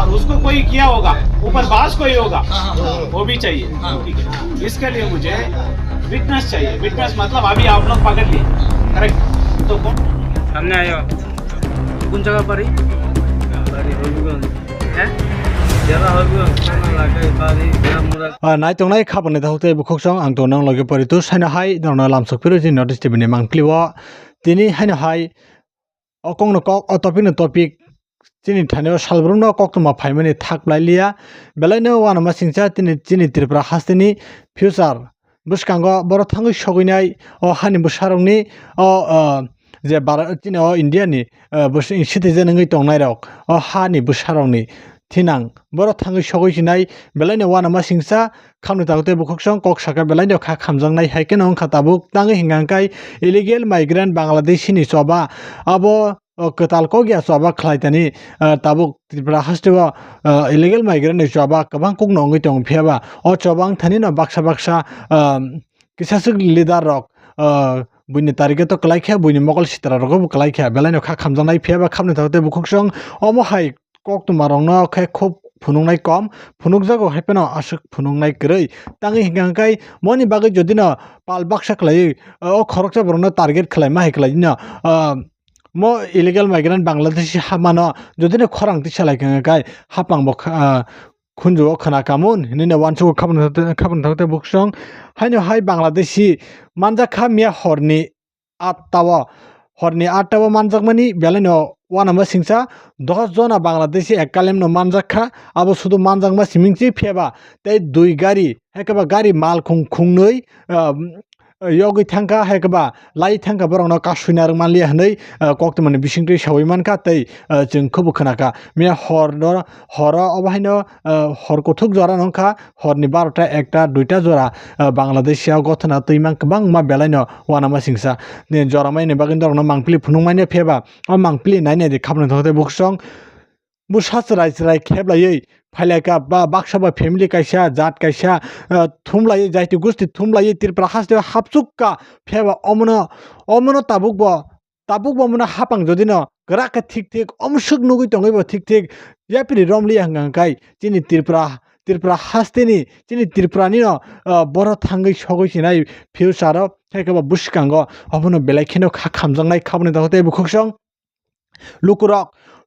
और उसको कोई किया होगा, ऊपर बास कोई होगा, वो भी चाहिए। ठीक है, इसके लिए मुझे विटनेस चाहिए। विटनेस मतलब अभी आप लोग पकड़ लिए, करेक्ट? तो कौन सामने आयो कौन जगह पर ही है जरा हरगुन साना लागाय बारि बेरामुरा नाय तंनाय खाबने दाहोते बुखोksong ang to nang lage paritu saina hai dona lamsok piru ji notice tibini mangpliwa tini haino hai okong no kok o topic no topic tini thaneo salbrum no kok tuma phaimani thaklailia belaino wana ma singcha tini tini tripura hastini future buskango boro thangui soginai o hani busarongni o je tini o India ni citizen ngui tongnai rok o hani busarongni tinang boro thangi sogoi sinai belaino wana ma singsa khamni tagote bukhokson kok saka belaino kha khamjangnai haike nong khatabuk tangi hingangkai illegal migrant bangladeshi ni soba abo ketal ko gya soba khlaitani tabuk tripura hasteo illegal migrant ni soba kabang kok nongoi tong phiaba o chobang thani no baksa baksa kisasuk leader rok buini tarike to klaikha buini mokol sitara rok klaikha belaino kha khamjangnai phiaba khamni tagote bukhokson omo hai kok tumarong no khe khub phunungnai kom phunukjago haipeno asuk phunungnai kwrui tangi hingangkai moni bagui jodi no pal baksa khlai o khoroksa borokno target khlai ma hai khlai no mo illegal migrant bangladeshi hamano jodi no khorang tisalai kai hapang bo khunjo khana kamun hinina wanchu khabun thakte buksong haino hai bangladeshi manjakha mia horni 8tawo manjakmani belaino wanama singsa 10 jona bangladeshi ekalem no manjakha abo sudu manjakma simingchi pheba tei 2 gari hekaba gari mal khungnoi yogi thangka hekaba lai thangka borok no kasuinar manlia hnei koktmani bisingtui sawai manka tei jeng khubu khanaka me horo obahaino hor kothuk jora nongkha horni 12ta 1ta 2ta jora bangladesh gothana tuimang kabang ma belaino wanama singsa ne joramai ne bagin dorno mangpli phunungmai pheba o mangpli naine de khabna thokte buksong busachrai kheblai phailaka ba baksa ba family kaisa jat kaisa thumlai jaiti gusti thumlai tirpra haste hapchukka pheba omono tabuk bo mona hapang jodino graka thik omsuk nugui tongai bo thik yapiri romli hangankai chini tirpra hasteni chini tirprani no boro thangai sogoi sinai future thekaba buskango obono belaikeno khamjangnai khabni dahote bukhokson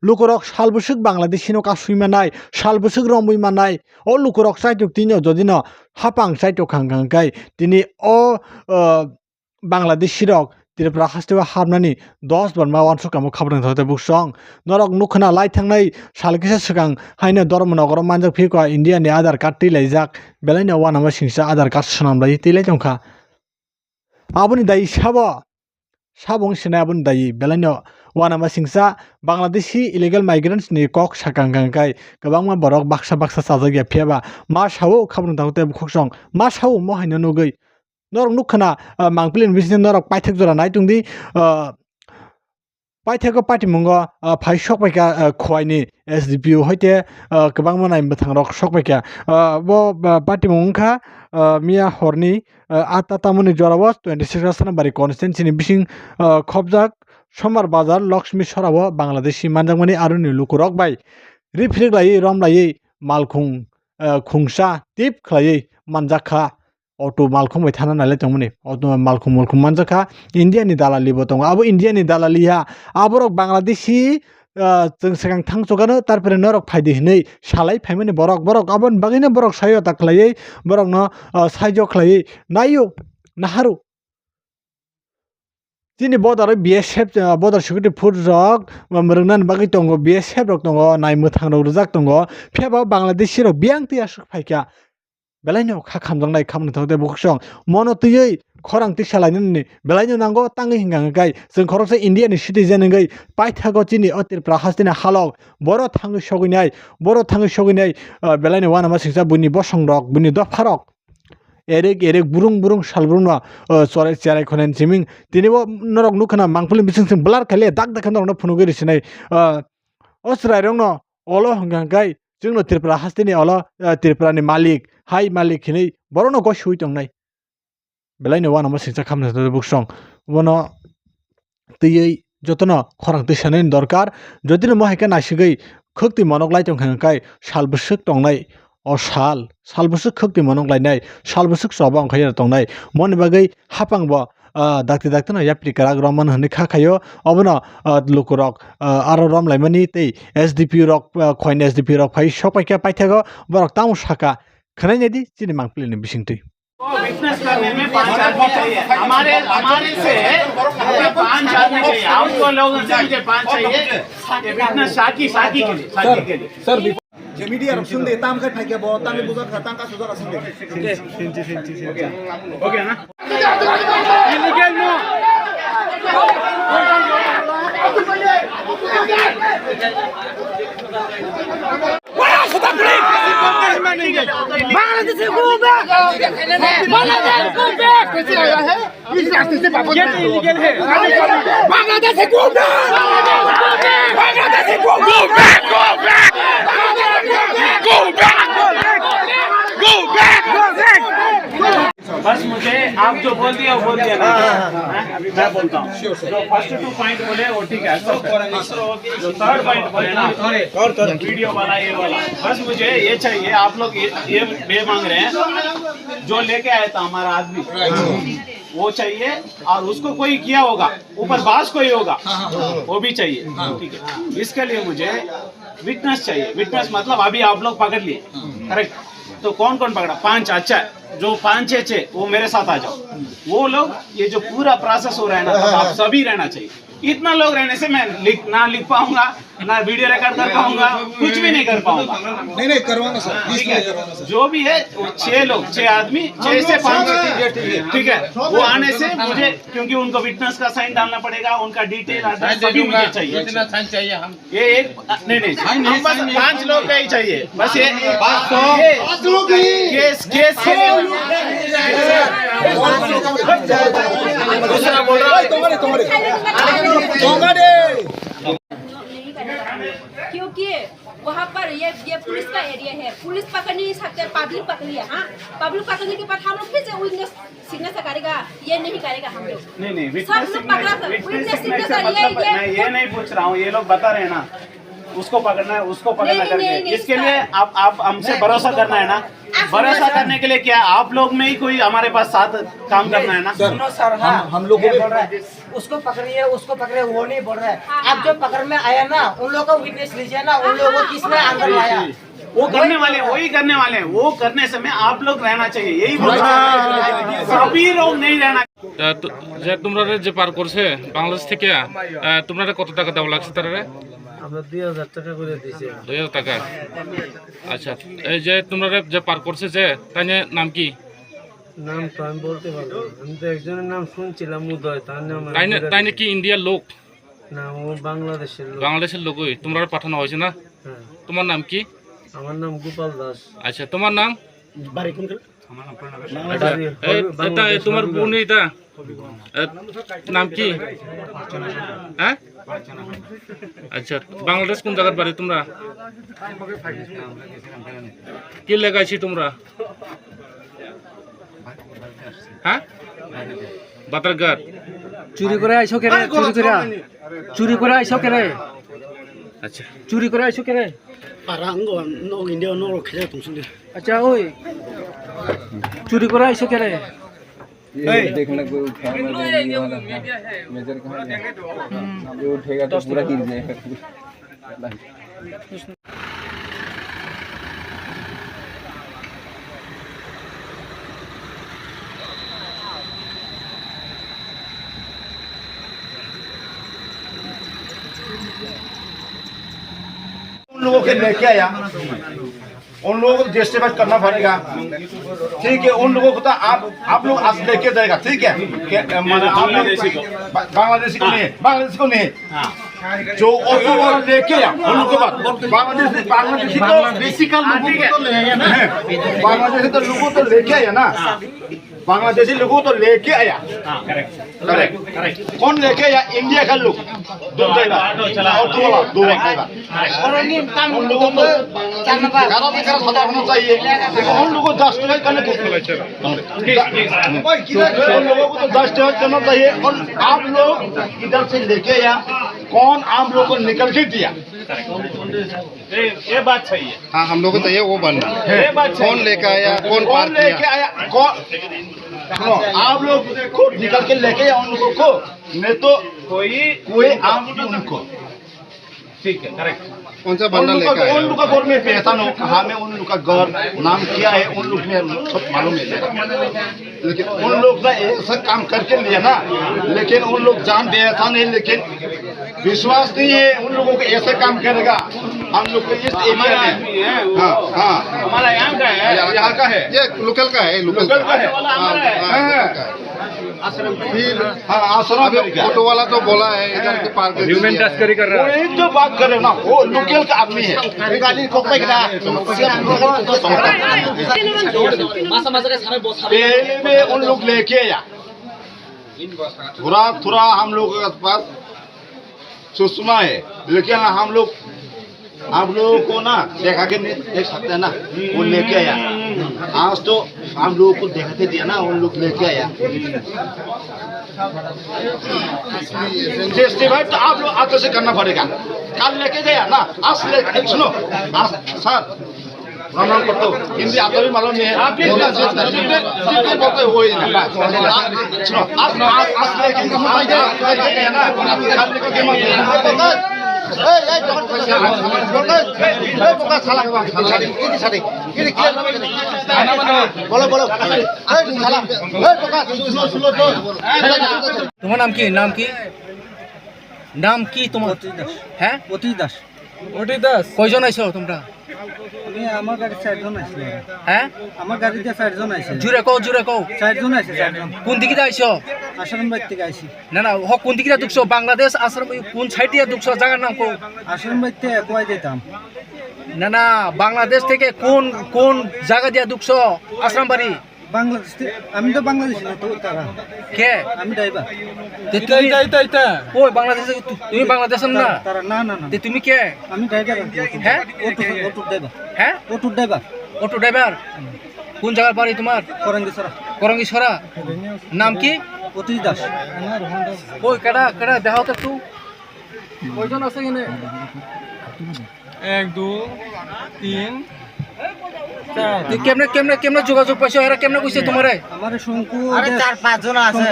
lukurok salbusuk bangladeshi no kasuimanai salbusuk romui manai o lukurok saitok tino jodino hapang saitok hangangkai tini o bangladeshi rok tripura hasteo habnani 10 barma wansukamo khabran thote buksong norok nukhna lai thangnai salkisa sikang haino dormonogoro manjak phiko India ni aadhar card tilaijak belaino wanama singsa aadhar card swnamlai tilai tongkha aboni dai sabong sina aboni dai belaino wanama singsa bangladeshi illegal migrants ni kok sakangkai kabangma borok baksa sajagya pheba ma sawo khabran dahote bukhosong ma sawo mo haino nugui norok nukhna mangplin bisni norok paithak jora naitungdi paithako patimungo phai sokpaika khwaini SDPO hoite kabangma nai buthangrok sokpaika bo patimungkha mia horni atatamuni jorawas 26 sanabari constituency ni bising khobjak Somar Bazar Lakshmi Sorabo Bangladeshi manjakmani aruni lukurok bai rifrik lai romlai malkhung khungsa tip khlai manjakha auto malkhung bai thana nalai tongmani auto malkhung manjakha India ni dalali bo tong abo India ni dalaliya aborok Bangladeshi जों सिगां थांसगानो तारपरे नरक फायदि हिनै सालाय फायमानि borok abon bagina borok sayo taklai borok no saijo khlai nayo naharu Tini bodar BSF bodar security force rok mrungnan bagi tongo BSF rok tongo nai muthang rok rijak tongo pheba Bangladeshi rok biang tia suk phaika belaino kha khamjangnai khamni thokte buksong mono tui khorang tisalai belaino nango tangi hingangai जों khoroksa India ni citizen ngai paithago chini otir prahastina halok boro thangi soginai belaino wanama singsa buni bosong rok buni dopharok erek burung salbrung no cherai khonen chiming tinibo norok nukhana mangpuli bising blur khale dak norok no phunugiri sinai osrai rong no olo hangkai jungno tripura hastini olo tripura ni malik hai malik hinai borono go shui tongnai belaino wanama singsa khamna buksong bono tui jotono khorang tisanai dorkar jodino mohaika nasigei khokti monoklai tongkhai salbusuk tongnai o salbusuk khokti monoklai nai salbusuk sobang khayar tongnai mon bagai hapangbo dakti no yapli karak roman hne khayo obono lukurok aro rom laimani tei SDP rok khoin SDP rok phai sopaika paithago borok tamu saka khnaini di chini mangpli ni bisingtui witness करने में 5 आदमी चाहिए हमारे से हमें 5 आदमी चाहिए आपको लोगों से मुझे 5 चाहिए ये विटनेस शाकी के लिए सर मीडिया सुनते ताम कर फाइके बो ताम बुझा खतां का सुझा सुनते हो गया ना illegal no Bangladesh go back Bangladesh go back कैसे आया है इस रास्ते से वापस ये इलीगल है Bangladesh go back Bangladesh go back go back बस मुझे आप जो बोल दिया वो बोल दिया ना अभी मैं बोलता हूँ जो फर्स्ट 2 पॉइंट बोले वो ठीक है जो थर्ड पॉइंट बोले ना वीडियो वाला ये वाला बस मुझे ये चाहिए आप लोग ये मांग रहे हैं जो लेके आया था हमारा आदमी वो चाहिए और उसको कोई किया होगा ऊपर बास कोई होगा वो भी चाहिए ठीक है इसके लिए मुझे विटनेस चाहिए विटनेस मतलब अभी आप लोग पकड़ लिए करेक्ट तो कौन पकड़ा 5 अच्छा जो 5-6 वो मेरे साथ आ जाओ वो लोग ये जो पूरा प्रोसेस हो रहा है ना तो आप सभी रहना चाहिए इतना लोग रहने से मैं ना लिख पाऊंगा ना वीडियो रिकॉर्ड कर पाऊंगा कुछ भी नहीं कर पाऊंगा नहीं करवाना सर ठीक है जो भी है 6 आदमी 6 से 5 ठीक है वो आने से मुझे क्योंकि उनको विटनेस का साइन डालना पड़ेगा उनका डिटेल सभी मुझे चाहिए ये एक नहीं हम बस 5 लोग का ही चाहिए बस ये केस दूसरा बोल रहा है क्योंकि वहाँ पर ये पुलिस का एरिया है पुलिस पकड़ नहीं सकते पब्लिक पकड़ लिया हाँ पब्लिक पकड़ने के बाद हम लोग फिर से विटनेस सिग्नेचर करेगा ये नहीं करेगा हम लोग नहीं सब लोग पकड़ा विटनेस सिग्नेचर मैं ये नहीं पूछ रहा हूँ ये लोग बता रहे हैं ना उसको पकड़ना है उसको पकड़ना करके इसके लिए आप हमसे भरोसा करना है ना भरोसा करने के लिए क्या आप लोग में ही कोई हमारे पास साथ काम करना है ना सुनो सर हम लोग को बोल रहा है उसको पकड़िए वो नहीं बोल रहा है आप जो पकड़ में आया ना उन लोगों को विटनेस लीजिए ना उन लोगों को किसने अंदर लाया वो करने वाले वही करने वाले हैं वो करने समय आप लोग रहना चाहिए यही बोल रहा है सभी लोग नहीं रहना যে তোমরা যে পার করছে বাংলাদেশ থেকে তোমরা কত টাকা দেওয়া লাগছে তারা আমরা 2000 টাকা করে দিয়েছি 2000 টাকা আচ্ছা এই যে তোমরা যে পার করছে যে তাই নাম কি নাম তো আমি বলতে পারবো আমি তো একজনের নাম শুনছিলাম উদয় তার নাম তাই কি ইন্ডিয়ার লোক না ও বাংলাদেশের লোকই তোমরা পাঠানো হয়েছে না হ্যাঁ তোমার নাম কি আমার নাম গোপাল দাস আচ্ছা তোমার নাম বাড়ি কোন এটা তোমার বোন এটা নাম কি হ্যাঁ আচ্ছা বাংলাদেশ কোন জায়গার বাড়ি তোমরা কি লাগাইছি তোমরা হ্যাঁ বাতারঘাট চুরি করে আইছো কেরে চুরি করে আইছো কেরে আচ্ছা চুরি করে আইছো কেরে পারাঙ্গ নো ইন্ডিয়া নো খেলে তুমি আচ্ছা ওই চুরি করে আইছো কেরে देखने को कैमरा देने वाला मेजर कहाँ है जो उठेगा तो पूरा गिर जाएगा उन लोगों के लेके आया उन लोगों को जस्टिफाई करना पड़ेगा ठीक है उन लोगों को तो आप लोग आज लेके जाएगा ठीक है बांग्लादेशी को नहीं जो लेके आया उन लोगों के बाद बांग्लादेशी तो बेसिकल बांग्लादेशी तो लोगों तो लेके आया ना बांग्लादेशी लोगों तो लेके आया कौन लेके या इंडिया का लोग दो ड्राइवर ऑटो वाला दो ड्राइवर उन लोगों को गाड़ा भी खड़ा होना चाहिए लेकिन उन लोगों को जस्टिफाई करने को उन लोगों को तो जस्टिफाई करना चाहिए और आप लोग इधर से लेके या कौन आप लोग को निकल के दिया ये बात सही है। हाँ हम लोग को चाहिए वो बनना ये बात सही कौन लेके आया कौन लेके आया कौन आप लोग को निकल के लेके आया उन लोगों को नहीं तो कोई आप उनको ठीक है करेक्ट। कौन सा बंदा लेके आया उन लोग का घर में पहचान हो कहाँ में उन लोग का घर नाम क्या है उन लोग में सब मालूम है लेकिन उन लोग ने ऐसा काम करके लिया ना लेकिन उन लोग जान दे ऐसा नहीं लेकिन विश्वास नहीं है उन लोगों को ऐसे काम करेगा हम लोग को इस एरिया में हाँ हाँ हमारा यहाँ का है यहाँ का है ये लोकल का है लोकल का है फिर हाँ आश्रम ऑटो वाला तो बोला है इधर के पार्क ह्यूमन तस्करी कर रहा है एक जो बात कर रहे हो ना वो लोकल का आदमी है पहले में उन लोग लेके आया थोड़ा हम लोग के पास सुषमा है लेकिन हम लोग आप लोगों को ना देखा के नहीं देख सकते हैं ना वो लेके आया आज तो हम लोगों को देखते दिया ना उन लोग लेके आया टेस्टिफाई तो आप लोग आज से करना पड़ेगा कल लेके गया ना आज लेके सुनो आज सर प्रणाम करता हूँ हिंदी आता भी मालूम नहीं है जितने बोलते हो ही ना सुनो आज लेके गया ना कल लेके তোমার নাম কি নাম কি নাম কি তোমার হ্যাঁ অতি দাস কয়জন আইছো তোমরা আমার গাড়ি 4 জন আছে হ্যাঁ আমার গাড়িতে 4 জন আছে জুরে কও 4 জন আছে 4 জন কোন দিকে আইছো আশ্রম বাইর থেকে আইছি না না হ কোন দিকে দুকছো বাংলাদেশ আশ্রম কোন সাইডে দুকছো জায়গার নাম কও আশ্রম বাইর থেকে কই দিতাম না না বাংলাদেশ থেকে কোন কোন জায়গা দিয়া দুকছো আশ্রম বাড়ি বাংলাদেশ আমি তো বাংলাদেশি না তো তারা কে আমি ড্রাইভার এটা ওই বাংলাদেশে তুমি বাংলাদেশের না তারা না না না তুমি কে আমি ড্রাইভার হ্যাঁ অটো ড্রাইভার হ্যাঁ অটো ড্রাইভার কোন জায়গার বাড়ি তোমার করঙ্গীছড়া নাম কি অতি দাস ওই কেডা কেডা দেখাও তো একটু কয়জন আছে এখানে 1 2 3 তুই কেমনে যোগাযোগ পাইছো এরা কেমনে কইছে তোমারে আমারে শঙ্কু আরে 4-5 জন আছে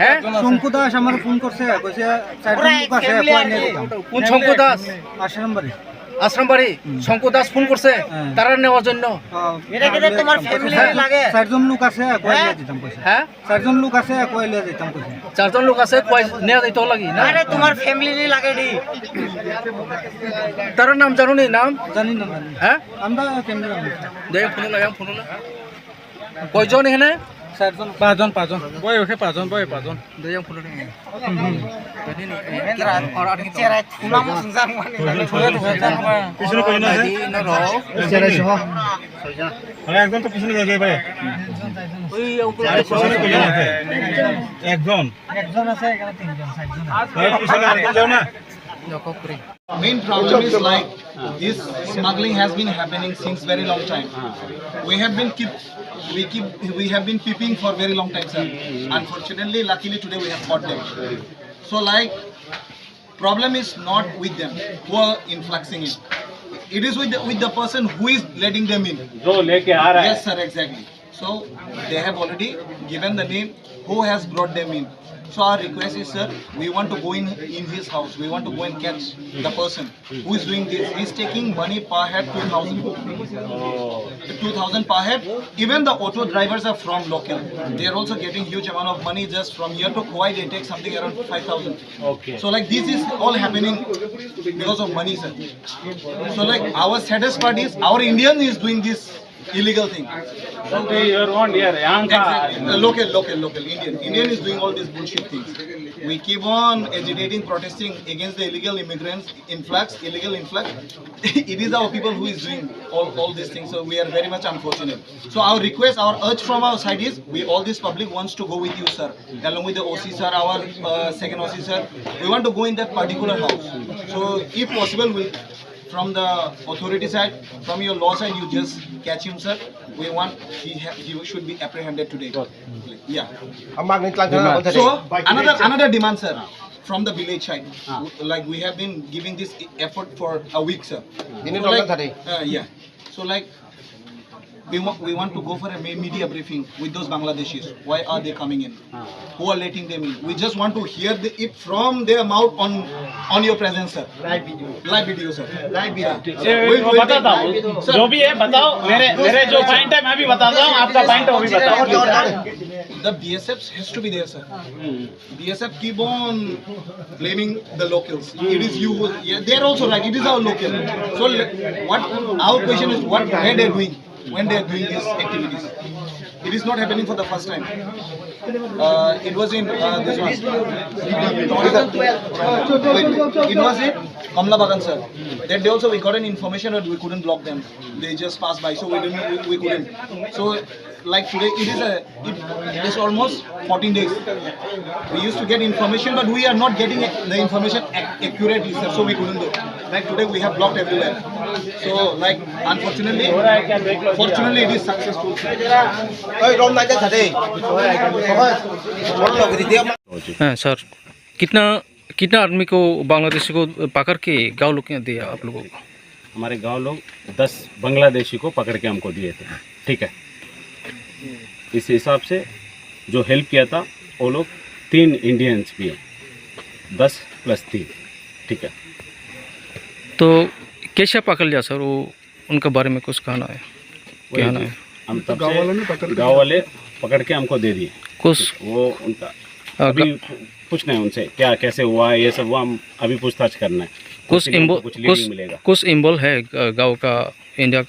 হ্যাঁ শঙ্কু দাস আমার ফোন করছে কইছে 4 জন লোক আছে কই নিয়ে দিতাম কোন শঙ্কু দাস আশ্রম বাড়ি শঙ্কু দাস ফোন করছে তারা নেওয়ার জন্য এটা কি তোমার ফ্যামিলি লাগে 4 জন লোক আছে কই নিয়ে দিতাম কইছে হ্যাঁ 4 জন লোক আছে কই নিয়ে দিতাম কইছে 4 জন লোক আছে কই নেওয়া দিতে লাগি না আরে তোমার ফ্যামিলি লাগে দি তার নাম জানো নি নাম জানি না হ্যাঁ আমরা কেমনে দেখ ফোন না কয়জন এখানে 4 জন 5 জন বয় ওকে 5 জন দেখ ফোন না চেরা নাম সুনজাং মানে পিছনে কই না না রো চেরা সহ আরে একজন তো পিছনে যাই ভাই ওই পিছনে কই না একজন আছে এখানে 3 জন 4 জন পিছনে আরেকজন যাও না Main problem is like this smuggling has been happening since very long time. We have been peeping for very long time, sir. Unfortunately, luckily today we have caught them. So like problem is not with them who are influxing it. It is with the person who is letting them in. जो लेके आ रहा है Yes, sir, exactly. So they have already given the name who has brought them in. So our request is, sir, we want to go in his house. We want to go and catch the person who is doing this. He is taking money per head 2,000. 2,000 per head. Even the auto drivers are from local. They are also getting huge amount of money just from here to Kuwait. They take something around 5,000. Okay. So like this is all happening because of money, sir. So like our saddest part is our Indian is doing this illegal thing. your own here यहाँ का Exactly. Local Indian is doing all these bullshit things. we keep on agitating, protesting against the illegal immigrants, illegal influx. It is our people who is doing all these things, so we are very much unfortunate. So our request, our urge from our side is, all this public wants to go with you, sir, along with the OC, sir, our second OC, sir. We want to go in that particular house. So if possible, from the authority side, from your law side, you just catch him, sir. We want, he should be apprehended today. Yeah. So another demand, sir, from the village side. Like we have been giving this effort for a week, sir. Yeah. So like we want to go for a media briefing with those Bangladeshis. Why are they coming in? Who are letting them in? We just want to hear it from their mouth on your presence, sir. Live video, sir. Live video. बताता हूँ जो भी है बताओ मेरे जो point है मैं भी बताता हूँ आपका पॉइंट है वो भी बताओ. The BSF has to be there, sir. BSF keep on blaming the locals. It is you. Yeah, they are also right. It is our local. So what our question is, what where they are doing when they are doing these activities? It is not happening for the first time. It was in this one. It was in Kamla Bagan, sir. That day also we got an information but we couldn't block them. They just passed by, so we couldn't. So like today, it is almost 14 days. We used to get information, but we are not getting the information accurately, sir. So we couldn't do. Like today, we have blocked everywhere. So like unfortunately, fortunately, it is successful. हाँ sir, कितना आदमी को बांग्लादेशी को पकड़ के गाँव लोग ने दिया आप लोगों को? हमारे गांव लोग 10 बांग्लादेशी को पकड़ के हमको दिए थे. ठीक है. इस हिसाब से जो हेल्प किया था वो लोग 3 इंडियंस भी हैं. 10 + 3. ठीक है. तो कैसे पकड़ लिया सर? वो उनके बारे में कुछ कहना है? कहना है हम तब से गाँव वाले पकड़ के हमको दे दिए. कुछ वो उनका अभी पूछना है उनसे क्या कैसे हुआ ये सब. वो हम अभी पूछताछ करना है. कुछ इन्वॉल्व है गाँव का इंडिया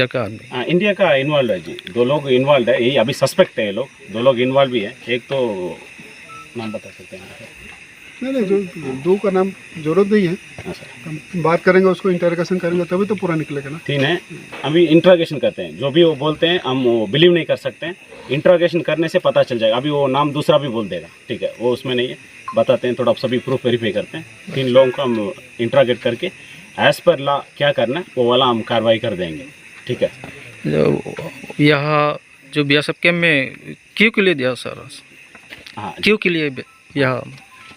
का आदमी? हाँ, इंडिया का इन्वॉल्व है जी. 2 लोग इन्वॉल्व है. यही अभी सस्पेक्ट है ये लोग. 2 लोग इन्वॉल्व भी है. एक तो नाम बता सकते हैं? नहीं, 2 का नाम जरूरत नहीं है. हाँ सर. हम बात करेंगे, उसको इंटरोगेशन करेंगे तभी तो पूरा निकलेगा ना. 3 है. अभी इंटरोगेशन करते हैं. जो भी वो बोलते हैं हम वो बिलीव नहीं कर सकते हैं. इंटरोगेशन करने से पता चल जाएगा. अभी वो नाम दूसरा भी बोल देगा. ठीक है, वो उसमें नहीं है. बताते हैं थोड़ा सभी प्रूफ वेरीफाई करते हैं. 3 लोगों को हम इंटरोगेट करके एज पर लॉ क्या करना है वो वाला हम कार्रवाई कर देंगे. ठीक है. यहाँ जो BSF कैम्प में क्यों के लिए दिया सर? हाँ, क्यों के लिए यहाँ?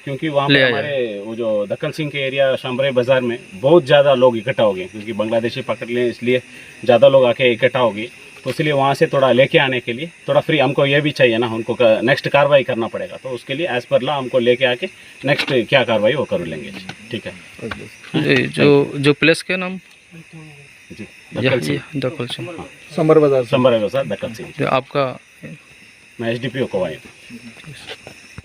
क्योंकि वहाँ पर हमारे वो जो दक्कन सिंह के एरिया शामराई बाज़ार में बहुत ज़्यादा लोग इकट्ठा हो गए. क्योंकि बांग्लादेशी पकड़ लें इसलिए ज़्यादा लोग आके इकट्ठा हो गए. तो इसलिए वहाँ से थोड़ा लेके आने के लिए थोड़ा फ्री हमको ये भी चाहिए ना. उनको नेक्स्ट कार्रवाई करना पड़ेगा. तो उसके लिए एज पर लॉ हमको लेके आके नेक्स्ट क्या कार्रवाई वो कर लेंगे. ठीक है. जो प्लेस के नाम? दक्कन सिंह. संबर बाजार दक्कन सिंह. आपका? मैं SDPO को आया.